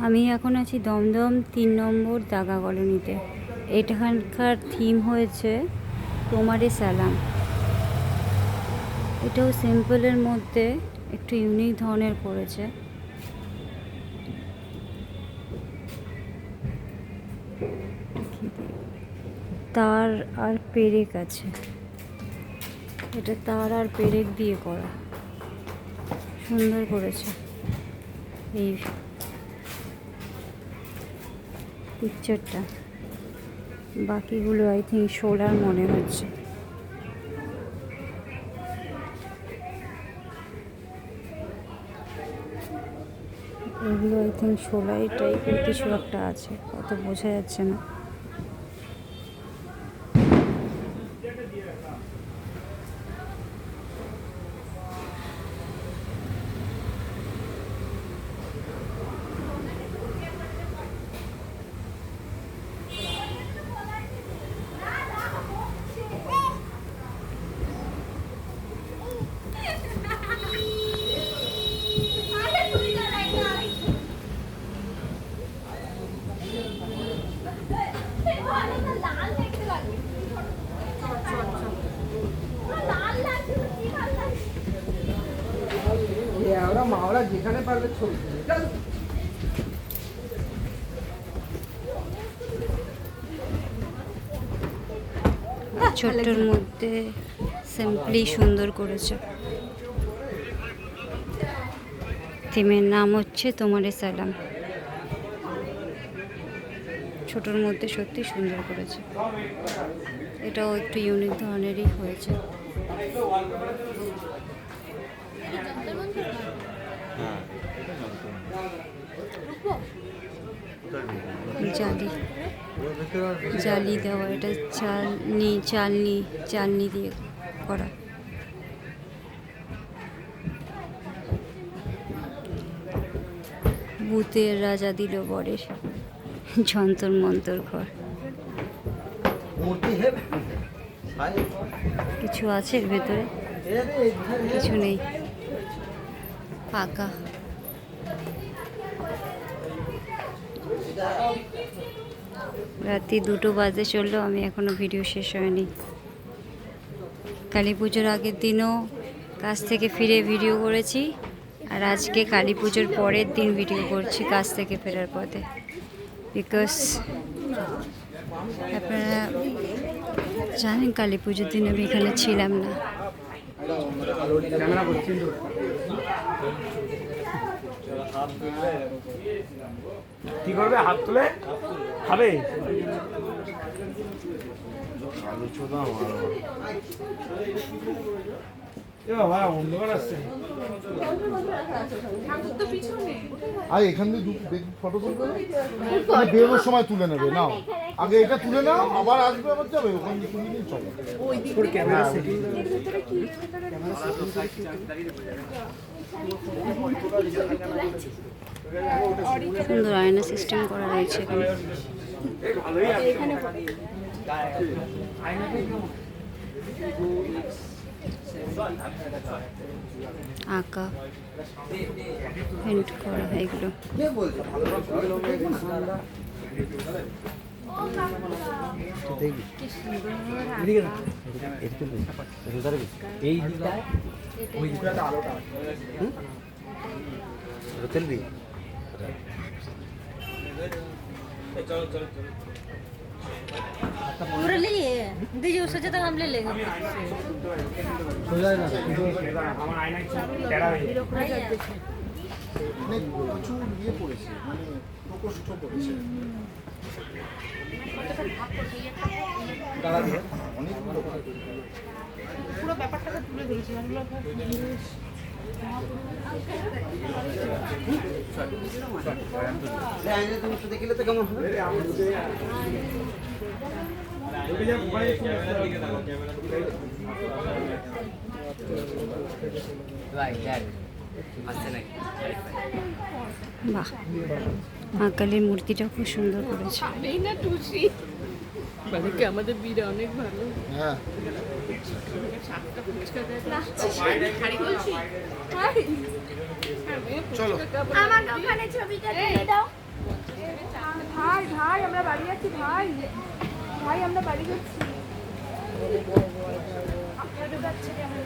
আমি এখন আছি দমদম 3 নম্বর দাগা কলোনিতে। এখানকার থিম হয়েছে তোমারে সালাম। এটাও সিম্পলের মধ্যে একটু ইউনিক ধরনের করেছে। তার আর পেরেক আছে, এটা তার আর পেরেক দিয়ে করা, সুন্দর করেছে। এই পিকচারটা, বাকিগুলো আই থিঙ্ক সোলার মনে হচ্ছে। এগুলো আই থিঙ্ক সোলার টাইপের কিছু একটা আছে, অত বোঝা যাচ্ছে না। যেখানে পারবে ছবি ছোট্টর মধ্যে সিম্পলি সুন্দর করেছে। থিমের নাম হচ্ছে তোমারে সালাম। ছোটর মধ্যে সত্যি সুন্দর করেছে। এটাও একটু ইউনিক ধরনেরই হয়েছে। জালি জালি দেওয়া, এটা চালনি দিয়ে করা। ভূতের রাজা দিল বরের যন্তর মন্তর ঘর। কিছু আছে এর ভেতরে? কিছু নেই, ফাঁকা। রাত্রি 2টো বাজে চললো, আমি এখনো ভিডিও শেষ হয়নি। কালী পুজোর আগের দিনও কাজ থেকে ফিরে ভিডিও করেছি, আর আজকে কালী পুজোর পরের দিন ভিডিও করছি কাজ থেকে ফেরার পথে। বিকজ আপনারা জানেন কালী পুজোর দিন আমি এখানে ছিলাম না। কি করবে? হাত তুলে খাবে। অন্ধকার আসছে। আর এখান থেকে ফটো তুলবে, বেরোনোর সময় তুলে নেবে। নাও আগে এটা তুলে নাও, আবার আসবে, আবার যাবে, ওখান থেকে তুলে নিয়ে চলো। সুন্দর আয়না সিস্টেম করা রয়েছে এখানে। আঁকা পেন্ট করা এগুলো। এই আলোটা চলবি। चलो चलो चलो पूरा लिए दीजिए, उससे ज़्यादा हम ले लेंगे। हो जाएगा আমার আয়না টেরা হয়ে অনেক প্রচুর ইয়ে পড়েছে, মানে প্রকোষ্ঠ পড়েছে অনেকগুলো। পুরো ব্যাপারটাকে তুলে ধরেছি। দেখলে তো কেমন হবে? বাহ, মা কালীর মূর্তিটা খুব সুন্দর করেছে। আমাদের বিয়ে অনেক ভালো। হ্যাঁ, চলো আমাকে ওখানে ছবিটা তুলে দাও। ভাই ভাই আমরা বাড়ি যাচ্ছি ভাই ভাই আমরা বাড়ি যাচ্ছি আপনাদের যাচ্ছে কেমন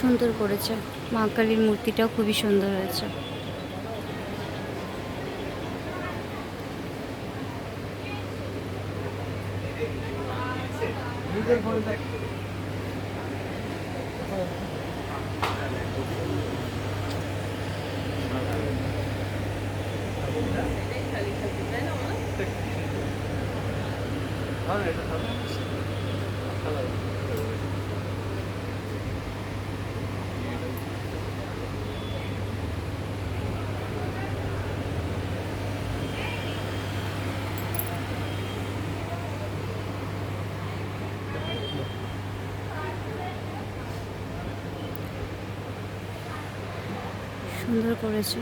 সুন্দর করেছে, মা কালীর মূর্তিটাও খুবই সুন্দর হয়েছে। সুন্দর করেছে,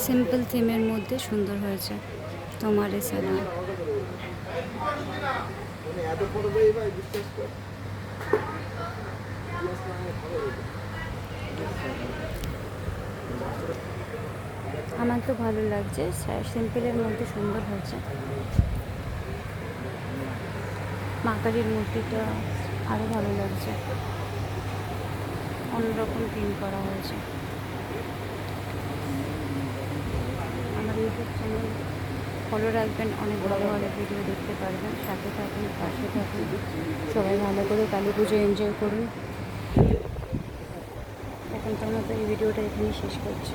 সিম্পল থিমের মধ্যে সুন্দর হয়েছে। তোমার সালাম। আমার তো ভালো লাগছে, সিম্পলের মধ্যে সুন্দর হয়েছে। মা কালীর মূর্তিটা আরও ভালো লাগছে, অন্যরকম থিম করা হয়েছে। আমার ইউটিউব চ্যানেল ফলো রাখবেন, অনেক ভালো ভালো ভিডিও দেখতে পারবেন। সাথে থাকুন, পাশে থাকুন। সবাই ভালো করে কালী পুজো এনজয় করুন। এখনকার মতো এই ভিডিওটা এখানেই শেষ করছি।